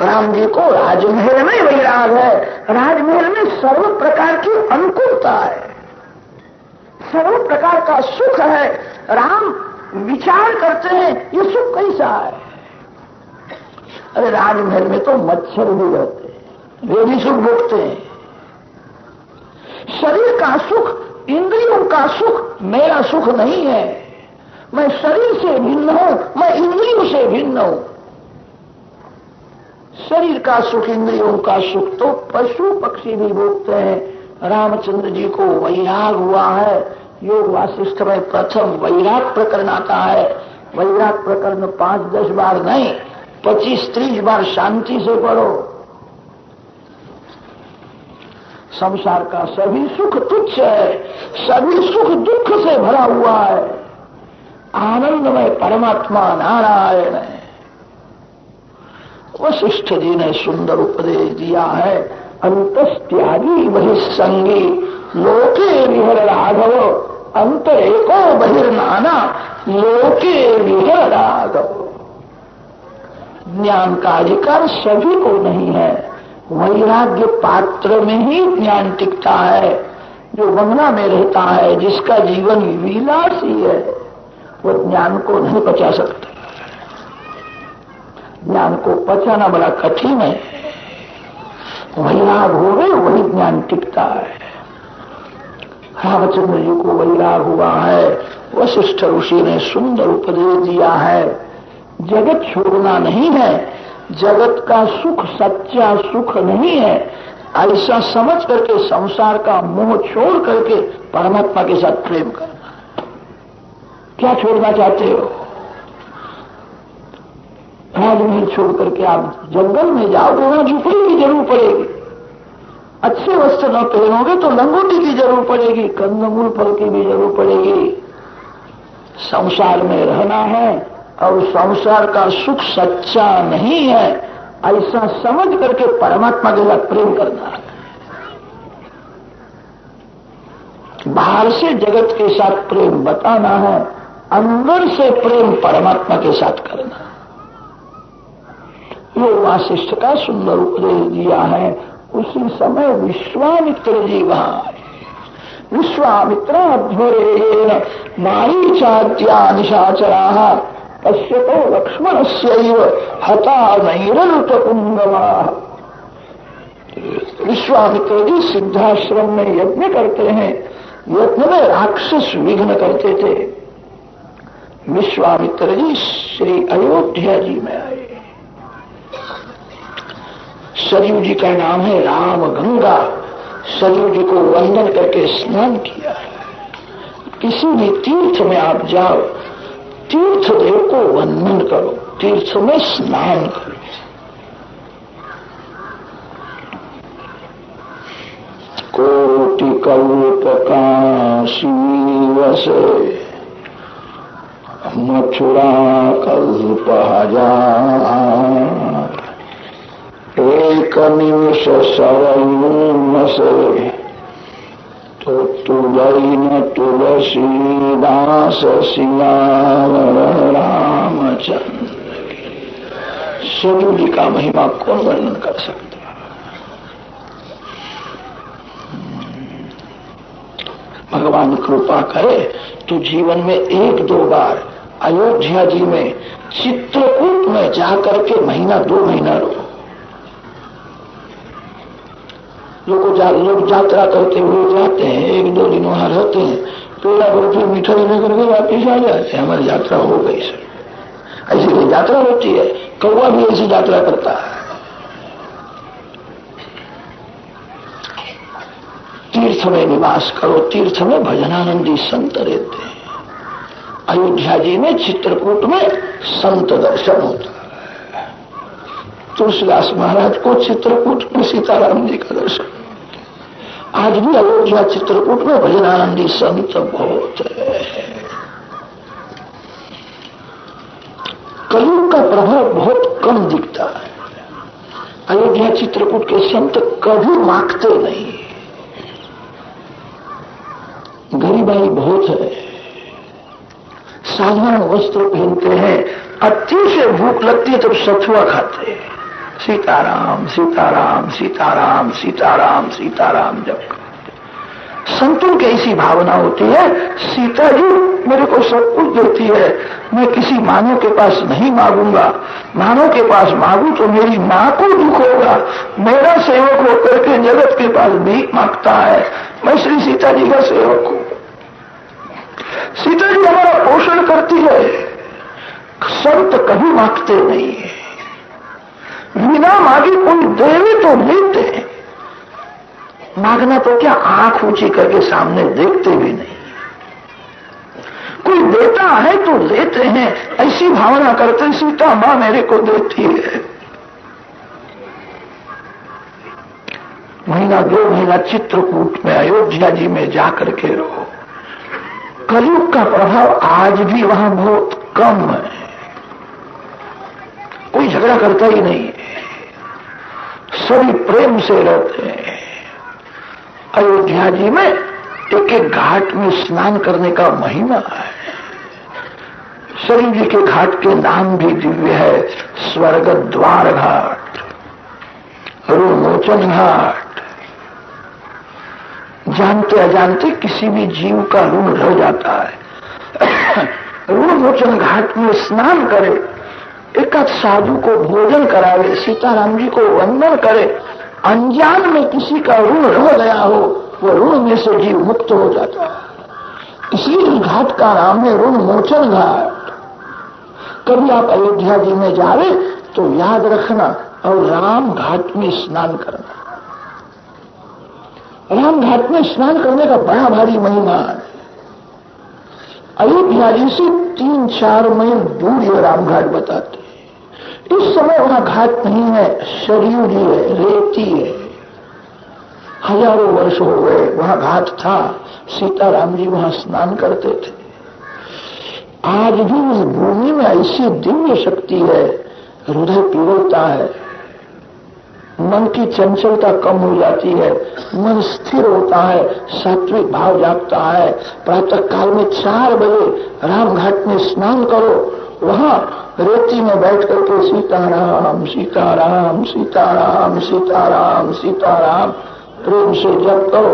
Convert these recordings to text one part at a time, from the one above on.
राम जी को राजमहल में वैराग है। राजमहल में सर्व प्रकार की अनुकूलता है, सर्व प्रकार का सुख है। राम विचार करते हैं ये सुख कैसा है। अरे राजमहल में तो मच्छर भी रहते हैं, वे भी सुख भोगते हैं। शरीर का सुख, इंद्रियों का सुख मेरा सुख नहीं है। मैं शरीर से भिन्न हूं, मैं इंद्रियों से भिन्न हूं। शरीर का सुख, इंद्रियों का सुख तो पशु पक्षी भी भोगते हैं। रामचंद्र जी को वैराग हुआ है। योग वासिष्ठ में प्रथम वैराग प्रकरण आता है। वैराग प्रकरण 5-10 बार नहीं, 25-30 बार शांति से पढ़ो। संसार का सभी सुख तुच्छ है, सभी सुख दुख से भरा हुआ है। आनंदमय परमात्मा नारायण है। वशिष्ठ जी ने सुंदर उपदेश दिया है। अंतस्त्यागी बहिस्संगी लोके विहर राघव, अंतर एको बहिर्नाना लोके विहर राघव। ज्ञान का अधिकार सभी को नहीं है। वैराग्य पात्र में ही ज्ञान टिकता है। जो बंगला में रहता है, जिसका जीवन विलासी है, वो ज्ञान को नहीं पचा सकता। ज्ञान को पचाना बड़ा कठिन है। वैराग हो गए वही ज्ञान टिकता है। रामचंद्र जी को वैराग हुआ है। वशिष्ठ ऋषि ने सुंदर उपदेश दिया है। जगत छोड़ना नहीं है, जगत का सुख सच्चा सुख नहीं है, ऐसा समझ करके संसार का मोह छोड़ करके परमात्मा के साथ प्रेम करना। क्या छोड़ना चाहते हो? राजमहल छोड़ करके आप जंगल में जाओगे, वहां झुपड़ी की जरूर पड़ेगी। अच्छे वस्त्र न पहनोगे तो लंगोटी की जरूर पड़ेगी, कंदमूल फल की भी जरूर पड़ेगी। संसार में रहना है और संसार का सुख सच्चा नहीं है, ऐसा समझ करके परमात्मा के साथ प्रेम करना है। बाहर से जगत के साथ प्रेम बताना है, अंदर से प्रेम परमात्मा के साथ करना। ये वासिष्ठ का सुंदर उपदेश दिया है। उसी समय विश्वामित्र जी वहां आए। विश्वामित्राध्वरेण मारीचाद्या निशाचराः पश्यतो लक्ष्मणस्यैव हता नैरल्पपुंगवाः। विश्वामित्र जी सिद्धाश्रम में यज्ञ करते हैं। यज्ञ में राक्षस विघ्न करते थे। विश्वामित्र जी श्री अयोध्या जी में आए। सरयू जी का नाम है राम गंगा। सरयू जी को वंदन करके स्नान किया। किसी भी तीर्थ में आप जाओ, तीर्थ देव को वंदन करो, तीर्थ में स्नान करो। कोटि कल्प काशी वसे मथुरा कल्प हजार। एक निमिष सरयू से तो तुलई न तुलसीदास सियावर रामचंद्र की। सरयू जी का महिमा कौन वर्णन कर सकता? भगवान कृपा करे तो जीवन में 1-2 बार अयोध्या जी में चित्रकूट में जाकर के महीना 2 महीना रहो। लोग यात्रा करते हुए जाते हैं, 1-2 दिन वहां रहते हैं, पेड़ा बर्फी मिठाई लेकर के वापिस आ जाते हैं। हमारी यात्रा हो गई सर। ऐसी कोई यात्रा होती है? कौवा भी ऐसी यात्रा करता है। तीर्थ में निवास करो, तीर्थ में भजनानंदी संत रहते हैं। अयोध्या जी में चित्रकूट में संत दर्शन होता है। तुलसीदास महाराज को चित्रकूट में सीताराम जी का दर्शन। आज भी अयोध्या चित्रकूट में भजनानंदी संत बहुत है। कलयुग का प्रभाव बहुत कम दिखता है। अयोध्या चित्रकूट के संत कभी मांगते नहीं। गरीबाई बहुत है, साधारण वस्त्र पहनते हैं। अति से भूख लगती है तब सथुआ खाते हैं। सीताराम सीताराम सीताराम सीताराम सीताराम जप करते। संतों की ऐसी भावना होती है, सीता जी मेरे को सब कुछ देती है, मैं किसी मानव के पास नहीं मांगूंगा, मानव के पास मांगू तो मेरी माँ को दुख होगा, मेरा सेवक होकर के जगत के पास भीख मांगता है, मैं श्री सीता जी का सेवक हूँ। सीता जी हमारा पोषण करती है। संत कभी मांगते नहीं है, बिना मांगे कोई देवे तो लेते हैं, मांगना तो क्या आंख ऊंची करके सामने देखते भी नहीं, कोई देता है तो लेते हैं, ऐसी भावना करते सीता मां मेरे को देती है। महीना 2 महीना चित्रकूट में अयोध्या जी में जाकर के रहो। कलयुग का प्रभाव आज भी वहां बहुत कम है, कोई झगड़ा करता ही नहीं है, सभी प्रेम से रहते हैं। अयोध्या जी में एक एक घाट में स्नान करने का महिमा है। शरीर जी के घाट के नाम भी दिव्य है, स्वर्ग द्वार घाट, ऋणमोचन घाट। जानते अजानते किसी भी जीव का ऋण रह जाता है। ऋणमोचन घाट में स्नान करे, एक साधु को भोजन करावे, सीताराम जी को वंदन करे, अनजान में किसी का ऋण रह गया हो, वो ऋण में से जीव मुक्त हो जाता है। इसलिए घाट का नाम है ऋण मोचन घाट। कभी आप अयोध्या जी में जावे तो याद रखना और राम घाट में स्नान करना। राम घाट में स्नान करने का बड़ा भारी महिमा है। अयोध्या जी से 3-4 मील दूर ये राम घाट बताते। इस समय वहां घाट नहीं है, सरयू जी है, रेती है। हजारों वर्ष हो गए वहां घाट था, सीताराम जी वहां स्नान करते थे। आज भी उस भूमि में ऐसी दिव्य शक्ति है, हृदय पिघलता है, मन की चंचलता कम हो जाती है, मन स्थिर होता है, सात्विक भाव जागता है। प्रातः काल में 4 बजे राम घाट में स्नान करो, वहां रेती में बैठ करके सीताराम सीताराम सीताराम सीताराम सीताराम प्रेम से जप करो,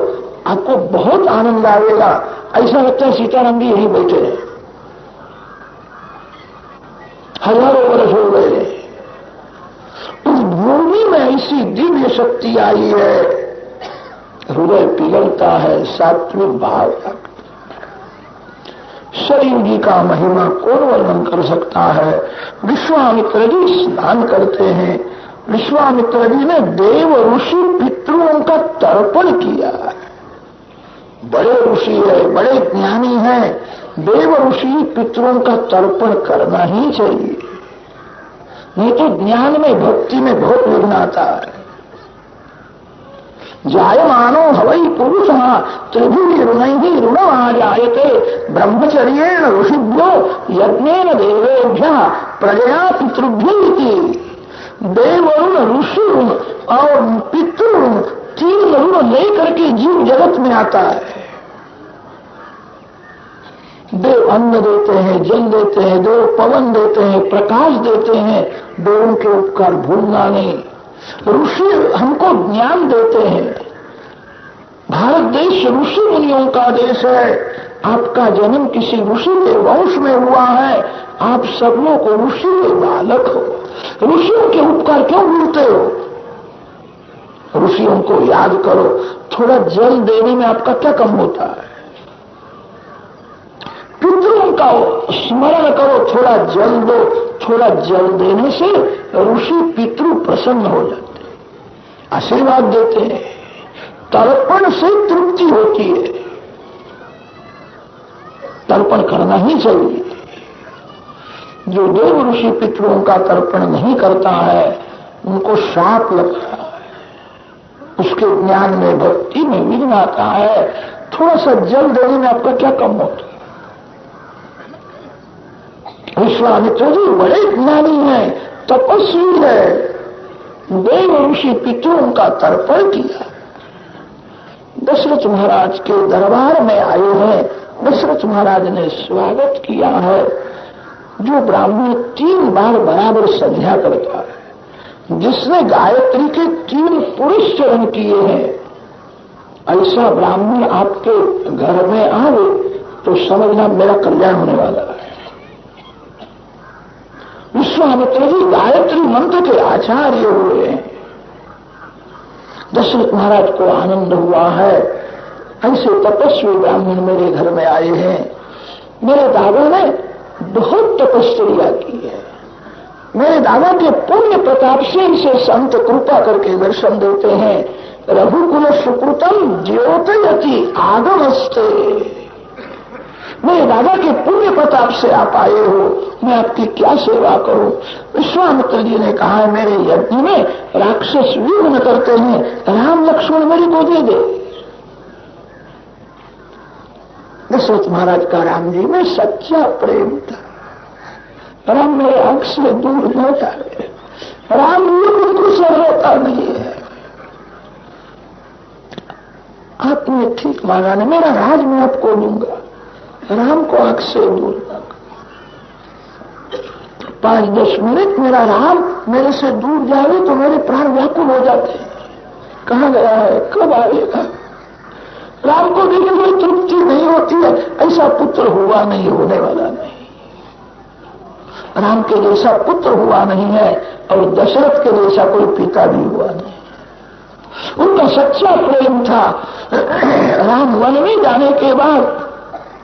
आपको बहुत आनंद आएगा। ऐसा लगता है सीताराम जी यहीं बैठे हैं, हजारों वर्ष हो गए। उस भूमि में ऐसी दिव्य शक्ति आई है, हृदय पिघलता है, सात्विक भाव जागता। शरीर जी का महिमा कौन वर्णन कर सकता है। विश्वामित्र जी स्नान करते हैं। विश्वामित्र जी ने देव ऋषि पितरों का तर्पण किया। बड़े ऋषि है, बड़े ज्ञानी हैं, देव ऋषि पितरों का तर्पण करना ही चाहिए, नहीं तो ज्ञान में भक्ति में बहुत विघ्न आता है। जायमानो हवै पुरुषः त्रिभिर्ऋणैः ऋणम् आजायते ब्रह्मचर्येण ऋषिभ्यो यज्ञेन देवेभ्यः प्रजया पितृभ्यो इति। देव ऋण, ऋषि ऋण और पितृ ऋण, 3 ऋण लेकर के जीव जगत में आता है। देव अन्न देते हैं, जल देते हैं, देव पवन देते हैं, प्रकाश देते हैं, देवों के उपकार भूलना नहीं। ऋषि हमको ज्ञान देते हैं। भारत देश ऋषि मुनियों का देश है। आपका जन्म किसी ऋषि के वंश में हुआ है, आप सब लोग ऋषि के बालक हो। ऋषियों के उपकार क्यों भूलते हो? ऋषियों को याद करो। थोड़ा जल देने में आपका क्या कम होता है? पितरों का स्मरण करो, थोड़ा जल दो। थोड़ा जल देने से ऋषि पितृ प्रसन्न हो जाते हैं, आशीर्वाद देते हैं। तर्पण से तृप्ति होती है, तर्पण करना ही चाहिए। जो देव ऋषि पितरों का तर्पण नहीं करता है उनको श्राप लगता है, उसके ज्ञान में भक्ति में विघ्न आता है। थोड़ा सा जल देने में आपका क्या कम होता है? विश्वामित्र जी बड़े ज्ञानी हैं, तपस्वी है, देव ऋषि पितरों का तर्पण किया। दशरथ महाराज के दरबार में आए हैं। दशरथ महाराज ने स्वागत किया है। जो ब्राह्मण 3 बार बराबर संध्या करता है, जिसने गायत्री के 3 पुरुष चरण किए हैं, ऐसा ब्राह्मण आपके घर में आए तो समझना मेरा कल्याण होने वाला है। विश्वामित्र जी गायत्री मंत्र के आचार्य हुए हैं। दशरथ महाराज को आनंद हुआ है, ऐसे तपस्वी ब्राह्मण मेरे घर में आए हैं। मेरे दादा ने बहुत तपस्या की है, मेरे दादा के पुण्य प्रताप से इसे संत कृपा करके दर्शन देते हैं। रघुकुल सुकृतम ज्योतयति आगमस्ते, मेरे दादा के पुण्य प्रताप से आप आए हो, मैं आपकी क्या सेवा करूं? विश्वामित्र जी ने कहा है, मेरे यज्ञ में राक्षस विघ्न करते हैं, राम लक्ष्मण मेरे को दे दे। दशरथ महाराज का राम जी में सच्चा प्रेम था। राम मेरे आंख से दूर न जाए, राम बिल्कुल होता नहीं है। आपने ठीक मांगा ना, मेरा राज मैं आपको दूंगा, राम को आंख से दूर न कर। 5-10 मिनट मेरा राम मेरे से दूर जाए तो मेरे प्राण व्याकुल हो जाते हैं। कहाँ गया है, कब आएगा? राम को देखे कोई तृप्ति नहीं होती है। ऐसा पुत्र हुआ नहीं, होने वाला नहीं। राम के जैसा पुत्र हुआ नहीं है और दशरथ के जैसा कोई पिता भी हुआ नहीं। उनका सच्चा प्रेम था। राम वन में जाने के बाद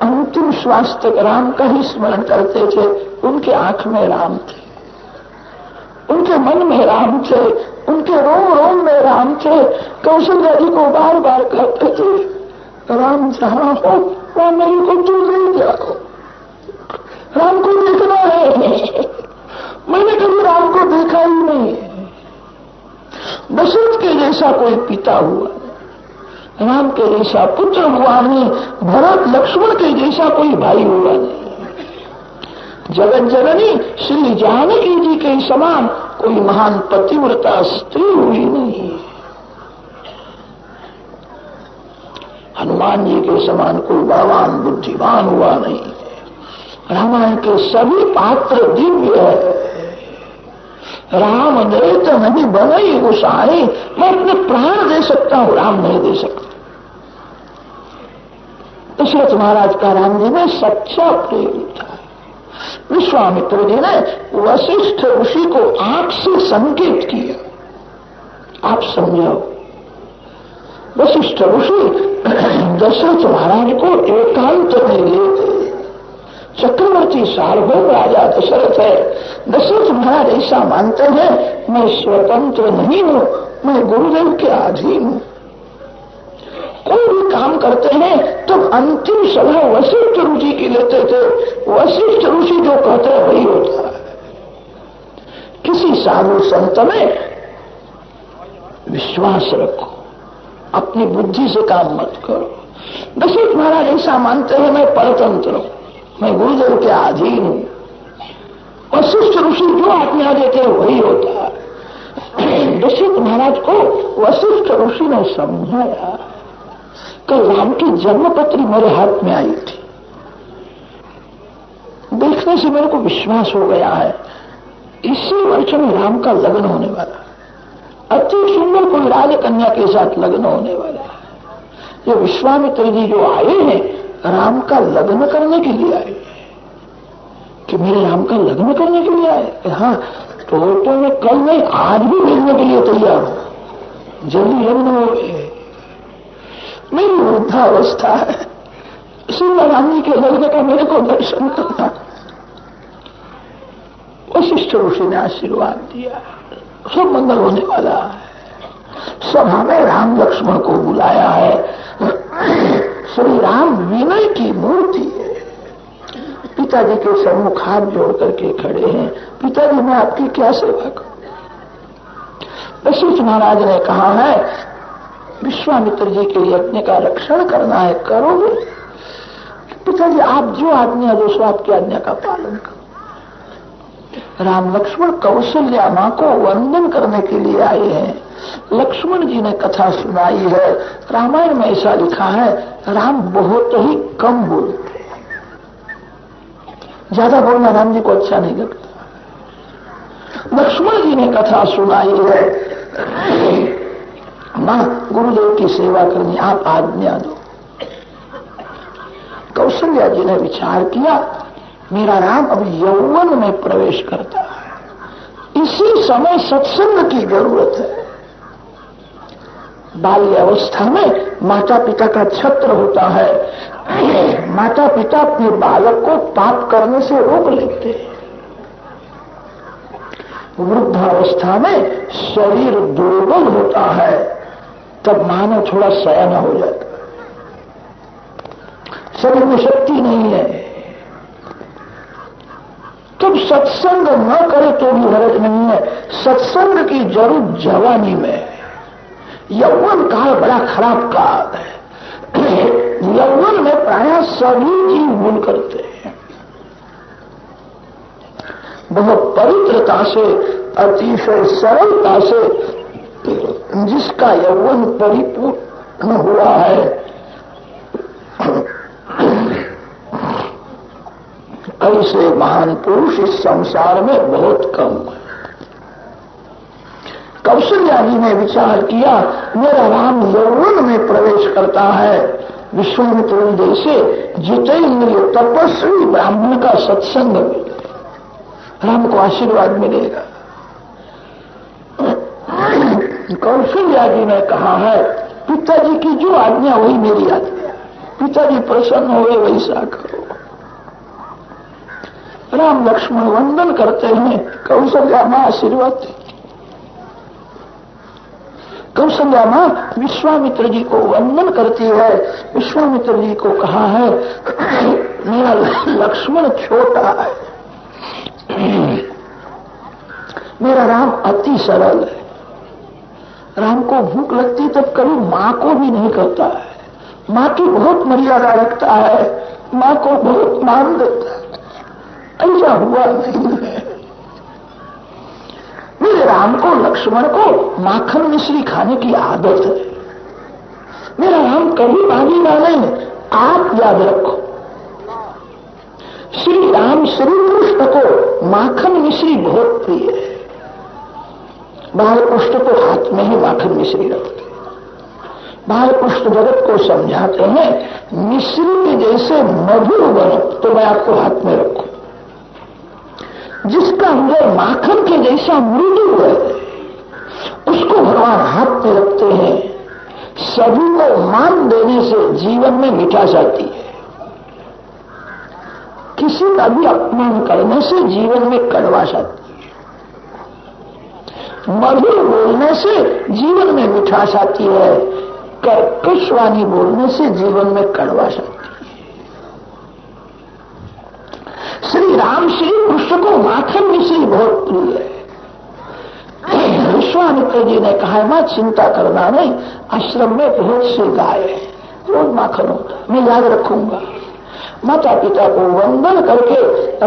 अंतिम श्वास तक राम का ही स्मरण करते थे। उनके आंख में राम थे, उनके मन में राम थे, उनके रोम रोम में राम थे। कौशल्या जी को बार बार कहते थे, राम जहां हो वहां मेरे को दूर नहीं जाओ, राम को देखना है। मैंने कभी राम को देखा ही नहीं। दशरथ के जैसा कोई पिता हुआ, राम के जैसा पुत्र हुआ नहीं, भरत लक्ष्मण के जैसा कोई भाई हुआ नहीं। जगत जननी श्री जानकी जी के समान कोई महान पतिव्रता स्त्री हुई नहीं। हनुमान जी के समान कोई बलवान बुद्धिमान हुआ नहीं। रामायण के सभी पात्र दिव्य है। राम नेत नहीं बनई गोसाई, मैं अपने प्राण दे सकता हूं, राम नहीं दे सकता। दशरथ महाराज का राम जी में सच्चा प्रेम था। विश्वामित्र जी ने वशिष्ठ ऋषि को आंख से संकेत किया, आप समझाओ। वशिष्ठ ऋषि दशरथ महाराज को एकांत में ले गए। चक्रवर्ती सार्वभौम राजा दशरथ है। दशरथ महाराज ऐसा मानते हैं, मैं स्वतंत्र नहीं हूं, मैं गुरुदेव के अधीन हूं। कोई भी काम करते हैं तो अंतिम सलाह वशिष्ठ ऋषि की लेते थे। वशिष्ठ ऋषि जो कहते हैं वही होता है। किसी साधु संत में विश्वास रखो, अपनी बुद्धि से काम मत करो। दशरथ महाराज ऐसा मानते हैं, मैं परतंत्र हूं, मैं गुरुदेव के अधीन हूं। वशिष्ठ ऋषि जो आज्ञा देते हैं वही होता है। दशरथ महाराज को वशिष्ठ ऋषि ने समझाया। कल राम की जन्मपत्री मेरे हाथ में आई थी, देखने से मेरे को विश्वास हो गया है इसी वर्ष में राम का लग्न होने वाला है। अति सुंदर कोई राजकन्या के साथ लग्न होने वाला है। ये विश्वामित्र जी जो आए हैं राम का लग्न करने के लिए आए कि मेरे राम का लग्न करने के लिए आए। हाँ, तो मैं कल नहीं आज भी भेजने के लिए तैयार हूं, जल्दी लग्न हो। मेरी वृद्धावस्था है, श्री राम जी के लग्न का मेरे को दर्शन करना। वशिष्ठ ऋषि ने आशीर्वाद दिया, सब मंगल होने वाला है। सभा में राम लक्ष्मण को बुलाया है। श्री राम विनय की मूर्ति है। पिताजी के सम्मुख हाथ जोड़ करके खड़े हैं, पिताजी मैं आपकी क्या सेवा करूं? दशरथ महाराज ने कहा है विश्वामित्र जी के यज्ञ का रक्षण करना है, करोगे? पिताजी आप जो आज्ञा दो सो आपकी आज्ञा का पालन करो। राम लक्ष्मण कौशल्या मां को वंदन करने के लिए आए हैं। लक्ष्मण जी ने कथा सुनाई है। रामायण में ऐसा लिखा है राम बहुत ही कम बोलते हैं, ज्यादा बोलना राम जी को अच्छा नहीं लगता। लक्ष्मण जी ने कथा सुनाई है, मां गुरुदेव की सेवा करनी, आप आज्ञा दो। कौशल्या जी ने विचार किया, मेरा राम अब यौवन में प्रवेश करता है, इसी समय सत्संग की जरूरत है। बाल्य अवस्था में माता पिता का छत्र होता है, माता पिता अपने बालक को पाप करने से रोक लेते हैं। वृद्धावस्था में शरीर दुर्बल होता है, तब मानव थोड़ा सयाना हो जाता है, शरीर में शक्ति नहीं है, तब सत्संग न करे तो भी हर्ज नहीं है। सत्संग की जरूरत जवानी में है। यौवन काल बड़ा खराब काल है। यौवन में प्रायः सभी जीव भूल करते हैं। बहुत पवित्रता से, अतिशय सरलता से जिसका यौवन परिपूर्ण हुआ है, ऐसे महान पुरुष इस संसार में बहुत कम है। कौशल्या जी ने विचार किया, मेरा राम यौवन में प्रवेश करता है, विश्वामित्र जैसे जितेंद्रिय तपस्वी ब्राह्मण का सत्संग मिले, राम को आशीर्वाद मिलेगा। कौशल्या जी ने कहा है, पिताजी की जो आज्ञा वही मेरी आज्ञा, पिताजी प्रसन्न हुए वैसा करो। राम लक्ष्मण वंदन करते हैं, कौशल्या मां आशीर्वाद दी। कौशल्या मां विश्वामित्र जी को वंदन करती है। विश्वामित्र जी को कहा है, मेरा लक्ष्मण छोटा है, मेरा राम अति सरल है, राम को भूख लगती तब कभी मां को भी नहीं करता है, मां की बहुत मर्यादा रखता है, मां को बहुत मान देता है, ऐसा हुआ नहीं है। मेरे राम को, लक्ष्मण को माखन मिश्री खाने की आदत है। मेरा राम कभी मांगेगा नहीं, आप याद रखो। श्री राम श्री कृष्ण को माखन मिश्री बहुत प्रिय है। बालकृष्ण तो हाथ में ही माखन मिश्री रखते। बालकृष्ण जगत को समझाते हैं, मिश्री के जैसे मधुर बनो तो मैं आपको हाथ में रखूं। जिसका हृदय माखन के जैसा मृदु है, उसको भगवान हाथ में रखते हैं। सभी को मान देने से जीवन में मिठास आती है, किसी का भी अपमान करने से जीवन में कड़वाश आती है। मधुर बोलने से जीवन में मिठास आती है, कर्कशवाणी बोलने से जीवन में कड़वाश आती है। श्री राम श्री कृष्ण को माखन मिश्री बहुत प्रिय है। विश्वामित्र जी ने कहा, मां चिंता करना नहीं, आश्रम में बहुत से गाय है, रोज माखन होता है, मैं याद रखूंगा। माता पिता को वंदन करके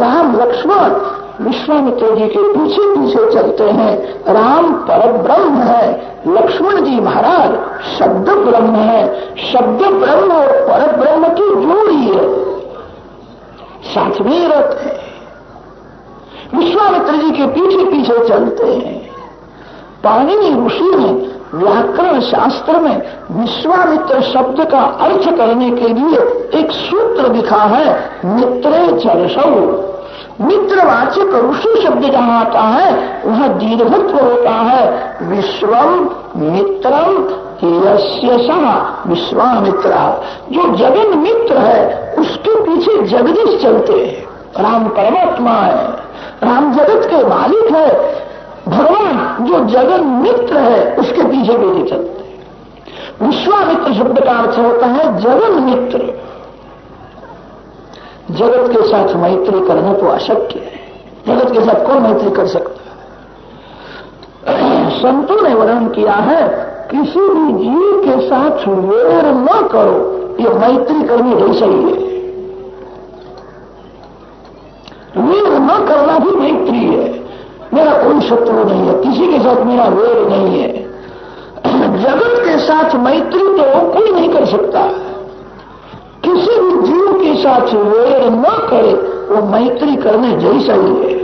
राम लक्ष्मण विश्वामित्र जी के पीछे पीछे चलते हैं। राम परब्रह्म है, लक्ष्मण जी महाराज शब्द ब्रह्म है। शब्द ब्रह्म और परब्रह्म की जोड़ी है, साथ में रहते हैं। विश्वामित्र जी के पीछे पीछे चलते हैं। पाणिनि ऋषि ने व्याकरण शास्त्र में विश्वामित्र शब्द का अर्थ करने के लिए एक सूत्र लिखा है, मित्रे चर्षौ। मित्रवाचक ऋषि शब्द जहां आता है वहां दीर्घत्व होता है। विश्वम मित्रम यस्य सः विश्वामित्र। जो जगन मित्र है उसके पीछे जगदीश चलते हैं। राम परमात्मा है, राम जगत के मालिक है। भगवान जो जगन मित्र है उसके पीछे पीछे चलते हैं। विश्वामित्र शब्द का अर्थ होता है जगन मित्र। जगत के साथ मैत्री करना तो अशक्य है। जगत के साथ कौन मैत्री कर सकता है? संतों ने वर्णन किया है, किसी भी जीव के साथ वेर न करो, ये मैत्री करनी जैसा ही है। वेर न करना भी मैत्री है। मेरा कोई शत्रु नहीं है, किसी के साथ मेरा वेर नहीं है। जगत के साथ मैत्री तो कोई नहीं कर सकता। किसी भी जीव के साथ वेर न करे वो मैत्री करने जैसा ही है।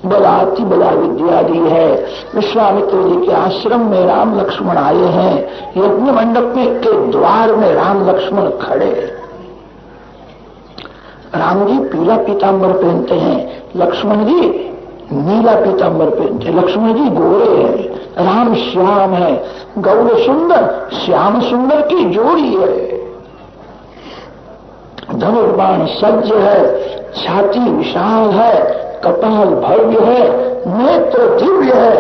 बलाति बला विद्या दी है। विश्वामित्र जी के आश्रम में राम लक्ष्मण आए हैं। यज्ञ मंडप में के द्वार में राम लक्ष्मण खड़े। राम जी पीला पीतांबर पहनते हैं, लक्ष्मण जी नीला पीतांबर पहनते हैं। लक्ष्मण जी गोरे हैं, राम श्याम है। गौर सुंदर श्याम सुंदर की जोड़ी है। धनुर्बाण सज्ज है, छाती विशाल है, कपाल भव्य है, नेत्र दिव्य है।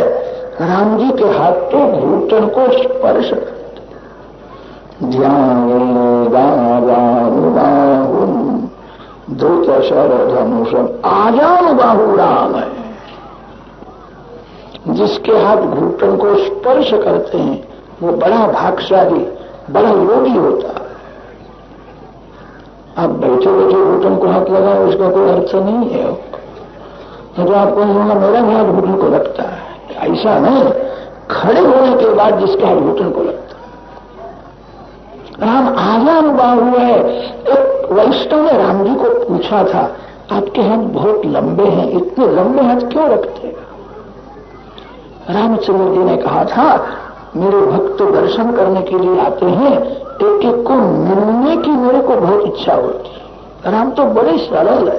राम जी के हाथों घूटन को स्पर्श धृत शरधनुषम आजानुबाहु राम है। जिसके हाथ घूटन को स्पर्श करते हैं वो बड़ा भाग्यशाली, बड़ा योगी होता है। आप बैठे बैठे घूटन को हाथ लगाओ, उसका कोई अर्थ नहीं है। तो आपको होगा मेरा भी हाथ घुटन को लगता है, ऐसा नहीं। खड़े होने के बाद जिसके हाथ घुटन को लगता है। राम आजानुबाहु है। एक वैष्णव ने राम जी को पूछा था, आपके हाथ बहुत लंबे हैं, इतने लंबे हाथ क्यों रखते हैं? रामचंद्र जी ने कहा था, मेरे भक्त दर्शन करने के लिए आते हैं, एक एक को मिलने की मेरे को बहुत इच्छा होती है। राम तो बड़े सरल है,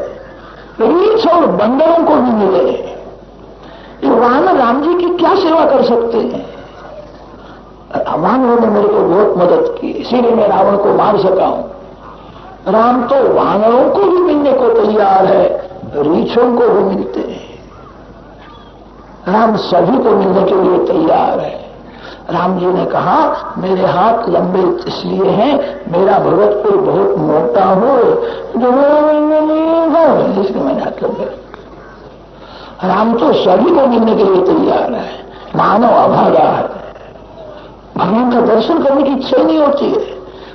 रीछ और बंदरों को भी मिले। ये वानर राम जी की क्या सेवा कर सकते हैं? वानरों ने मेरे को बहुत मदद की, इसीलिए मैं रावण को मार सका हूं। राम तो वानरों को भी मिलने को तैयार है, रीछों को भी मिलते हैं। राम सभी को मिलने के लिए तैयार है। राम जी ने कहा, मेरे हाथ लंबे इसलिए हैं, मेरा भगत कोई बहुत मोटा हो इसलिए मैंने हाथ लंबे। राम तो सभी को मिलने के लिए तैयार है। मानव अभागा है, भगवान का दर्शन करने की इच्छा नहीं होती है,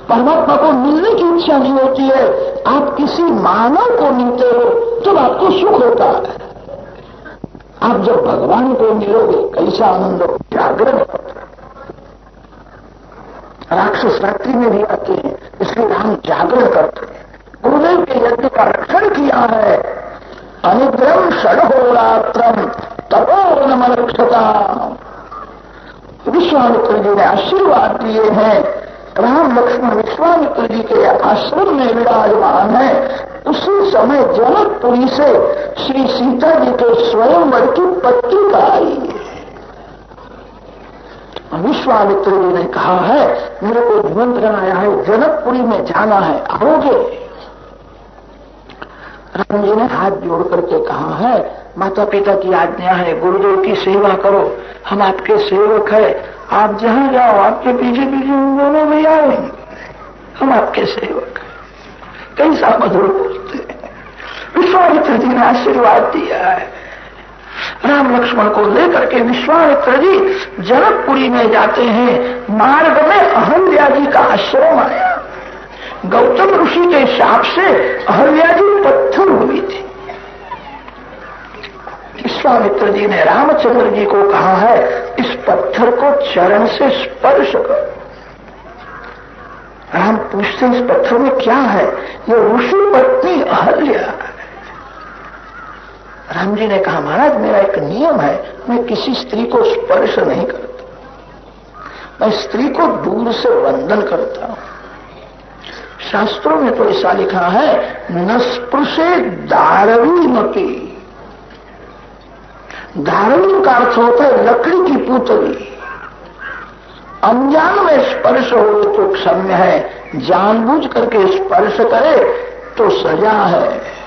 परमात्मा को मिलने की इच्छा नहीं होती है। आप किसी मानव को मिलते हो तो आपको सुख होता है। आप जब भगवान को मिलोगे कैसा आनंद हो, जागरण होता है। राक्षस रात्रि में भी आते हैं, इसलिए राम जागरण करते हैं। गुरुदेव के यज्ञ का रक्षण किया है। अनिद्रम षडहोरात्रम तपोवनमरक्षता। विश्वामित्र जी ने आशीर्वाद दिए हैं। राम लक्ष्मण विश्वामित्र जी के आश्रम में विराजमान है। उसी समय जनकपुरी से श्री सीता जी के स्वयंवर की पत्रिका आई है। विश्वामित्र जी ने कहा है, मेरे को निमंत्रण आया है, जनकपुरी में जाना है, आओगे? राम जी ने हाथ जोड़ करके कहा है, माता पिता की आज्ञा है, गुरुदेव की सेवा करो, हम आपके सेवक है। आप जहां जाओ आपके पीछे पीछे हम दोनों भी आएंगे, हम आपके सेवक हैं। कैसा मधुर बोलते हैं। विश्वामित्र जी ने आशीर्वाद दिया है। राम लक्ष्मण को लेकर के विश्वामित्र जी जनकपुरी में जाते हैं। मार्ग में अहल्या जी का आश्रम आया। गौतम ऋषि के शाप से अहल्या जी पत्थर हुई थी। विश्वामित्र जी ने रामचंद्र जी को कहा है, इस पत्थर को चरण से स्पर्श करो। राम पूछते इस पत्थर में क्या है? ये ऋषि पत्नी अहल्या। राम जी ने कहा, महाराज मेरा एक नियम है, मैं किसी स्त्री को स्पर्श नहीं करता, मैं स्त्री को दूर से वंदन करता हूं। शास्त्रों में तो ऐसा लिखा है, न स्पृशे दारवीमपि। दारवी का अर्थ होता है लकड़ी की पुतली। अनजान में स्पर्श हो तो क्षम्य है, जानबूझ करके स्पर्श करे तो सजा है।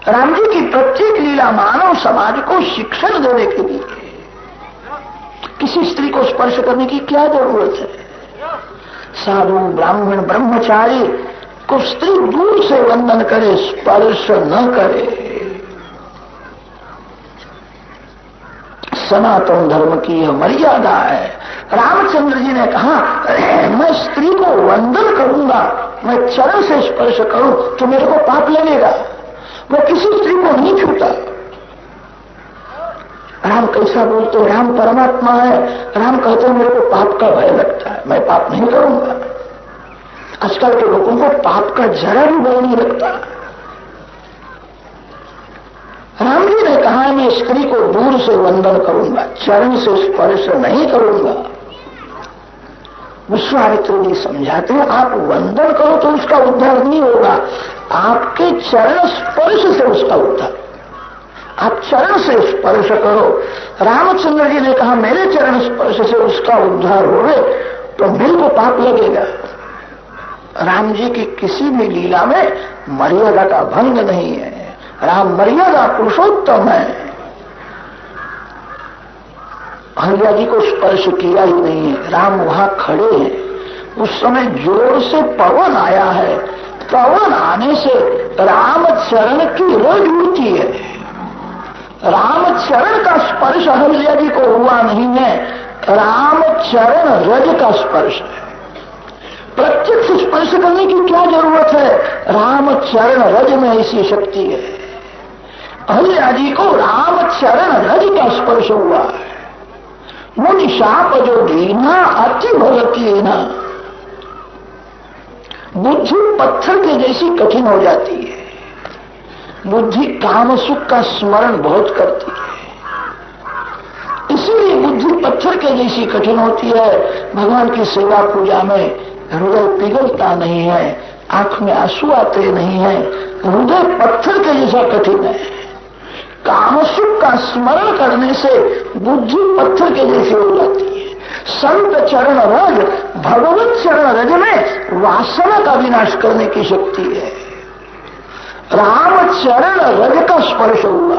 राम जी की प्रत्येक लीला मानव समाज को शिक्षण देने के लिए। किसी स्त्री को स्पर्श करने की क्या जरूरत है? साधु ब्राह्मण ब्रह्मचारी को स्त्री दूर से वंदन करे, स्पर्श न करे। सनातन धर्म की यह मर्यादा है। रामचंद्र जी ने कहा, मैं स्त्री को वंदन करूंगा, मैं चरण से स्पर्श करूं तो मेरे को पाप लगेगा। मैं किसी स्त्री को नहीं छूता। राम कैसा बोलते हैं? राम परमात्मा है। राम कहते हैं मेरे को पाप का भय लगता है, मैं पाप नहीं करूंगा। आजकल के लोगों को पाप का जरा भी भय नहीं लगता। राम जी ने कहा कहा है मैं स्त्री को दूर से वंदन करूंगा, चरण से स्पर्श नहीं करूंगा। विश्वामित्र जी समझाते हैं आप वंदन करो तो उसका उद्धार नहीं होगा, आपके चरण स्पर्श से उसका उद्धार। आप चरण से स्पर्श करो। रामचंद्र जी ने कहा मेरे चरण स्पर्श से उसका उद्धार हो गए तो मेरे को पाप लगेगा। राम जी की किसी भी लीला में मर्यादा का भंग नहीं है। राम मर्यादा पुरुषोत्तम है। अहल्या जी को स्पर्श किया ही नहीं है। राम वहां खड़े हैं। उस समय जोर से पवन आया है। पवन आने से राम चरण की रज उड़ती है। राम चरण का स्पर्श अहल्या जी को हुआ नहीं है, राम चरण रज का स्पर्श है। प्रत्यक्ष स्पर्श करने की क्या जरूरत है? राम चरण रज में ऐसी शक्ति है। अहल्या जी को राम चरण रज का स्पर्श हुआ है। मुनि शाप जो दीना अति भगतीना, बुद्धि पत्थर के जैसी कठिन हो जाती है। बुद्धि काम सुख का स्मरण बहुत करती है, इसीलिए बुद्धि पत्थर के जैसी कठिन होती है। भगवान की सेवा पूजा में हृदय पिघलता नहीं है, आंख में आंसू आते नहीं है, हृदय पत्थर के जैसा कठिन है। काम सुख का स्मरण करने से बुद्धि पत्थर के जैसी हो जाती है। संत चरण रज, भगवत चरण रज में वासना का विनाश करने की शक्ति है। राम चरण रज का स्पर्श हुआ,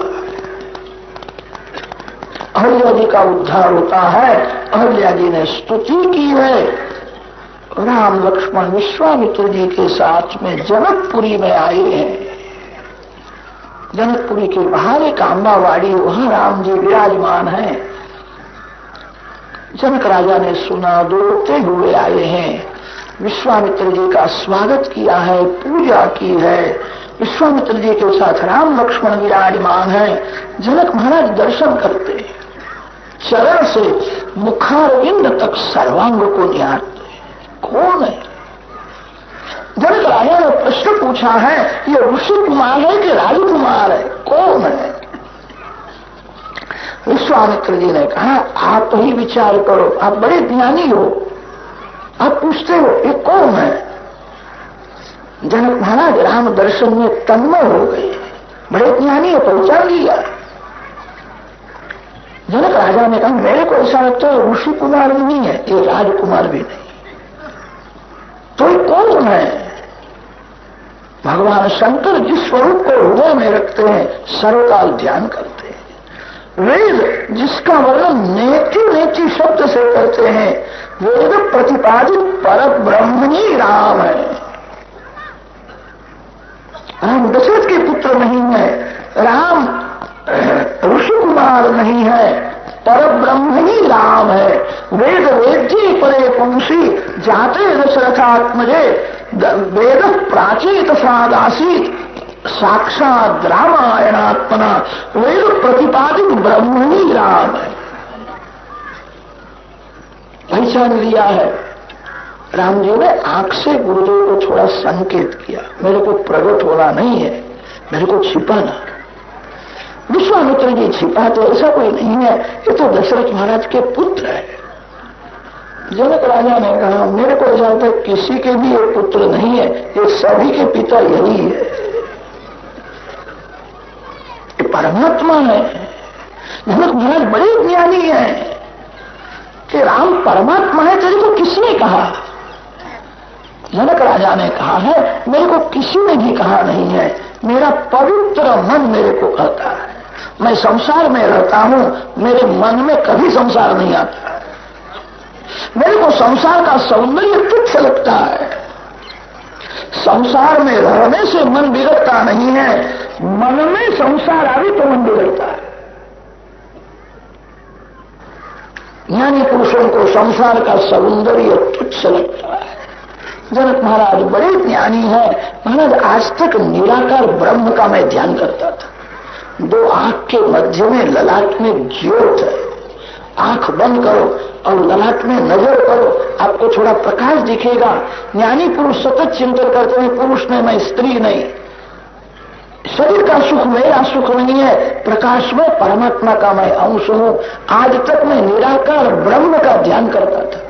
अहल्या जी का उद्धार होता है। अहल्या जी ने स्तुति की है। राम लक्ष्मण विश्वामित्र जी के साथ में जनकपुरी में आए हैं। जनकपुरी के बाहर एक आंबावाड़ी, वहां राम जी विराजमान हैं। जनक राजा ने सुना, दौड़ते हुए आए हैं। विश्वामित्र जी का स्वागत किया है, पूजा की है। विश्वामित्र जी के साथ राम लक्ष्मण विराजमान है। जनक महाराज दर्शन करते हैं, चरण से मुखारविंद तक सर्वांग को निहारते। कौन है? जनक राजा ने प्रश्न पूछा है, ये ऋषि कुमार है कि राजकुमार है? कौन है? विश्वामित्र जी ने कहा आप ही विचार करो, आप बड़े ज्ञानी हो, आप पूछते हो ये कौन है? जनक महाराज राम दर्शन में तन्मय हो गए। बड़े ज्ञानी है, पहचान लिया। जनक राजा ने कहा मेरे को ऐसा लगता है ऋषि कुमार नहीं है, ये राजकुमार भी नहीं, तो ये कौन है? भगवान शंकर जिस स्वरूप को हृदय में रखते हैं सर्वकाल ध्यान करते हैं। वेद जिसका वर्णन नेति नेति शब्द से करते हैं, वेद प्रतिपादित पर ब्रह्मणी राम है। राम दशरथ के पुत्र नहीं है, राम ऋषि कुमार नहीं है, पर ब्रह्म ही राम है। वेद वेद्य परे पुंसी जाते दशरथात्मजे, वेद प्राचीत सादासीत साक्षात रामायणात्मना, वेद प्रतिपादित ब्रह्म ही राम है। पहचान लिया है। राम जी ने आंख से गुरुदेव को थोड़ा संकेत किया, मेरे को प्रकट होना नहीं है, मेरे को छिपाना। विश्वामित्र जी छिपाते ऐसा कोई नहीं है, ये तो दशरथ महाराज के पुत्र है। जनक राजा ने कहा मेरे को ऐसा होता है किसी के भी एक पुत्र नहीं है, ये सभी के पिता यही है, ये परमात्मा है। जनक महाराज बड़े ज्ञानी है कि राम परमात्मा है, तेरे को किसने कहा? जनक राजा ने कहा है मेरे को किसी ने भी कहा नहीं है, मेरा पवित्र मन मेरे को कहता है। मैं संसार में रहता हूं, मेरे मन में कभी संसार नहीं आता। मेरे को संसार का सौंदर्य तुच्छ लगता है। संसार में रहने से मन बिगड़ता नहीं है, मन में संसार आवे तो मन बिगड़ता है। ज्ञानी पुरुषों को संसार का सौंदर्य तुच्छ लगता है। जनक महाराज बड़े ज्ञानी है। महाराज आज तक निराकार ब्रह्म का मैं ध्यान करता था। दो आंख के मध्य में ललाट में ज्योत है, आंख बंद करो और ललाट में नजर करो, आपको थोड़ा प्रकाश दिखेगा। ज्ञानी पुरुष सतत चिंतन करते हैं पुरुष में, मैं स्त्री नहीं। शरीर का सुख मेरा सुख नहीं है, प्रकाश में परमात्मा का मैं अंश हूं। आज तक मैं निराकार ब्रह्म का ध्यान करता था।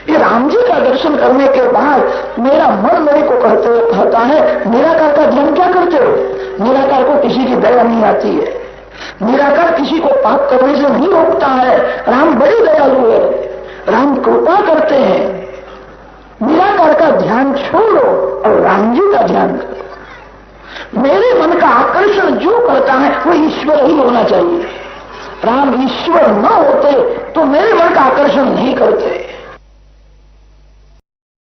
ये राम जी का दर्शन करने के बाद मेरा मन मेरे को कहता है, निराकार का ध्यान क्या करते हो? निराकार को किसी की दया नहीं आती है, निराकार किसी को पाप करने से नहीं रोकता है। राम बड़े दयालु है, राम कृपा करते हैं। निराकार का ध्यान छोड़ो और राम जी का ध्यान करो। मेरे मन का आकर्षण जो करता है वो ईश्वर ही होना चाहिए। राम ईश्वर न होते तो मेरे मन का आकर्षण नहीं करते।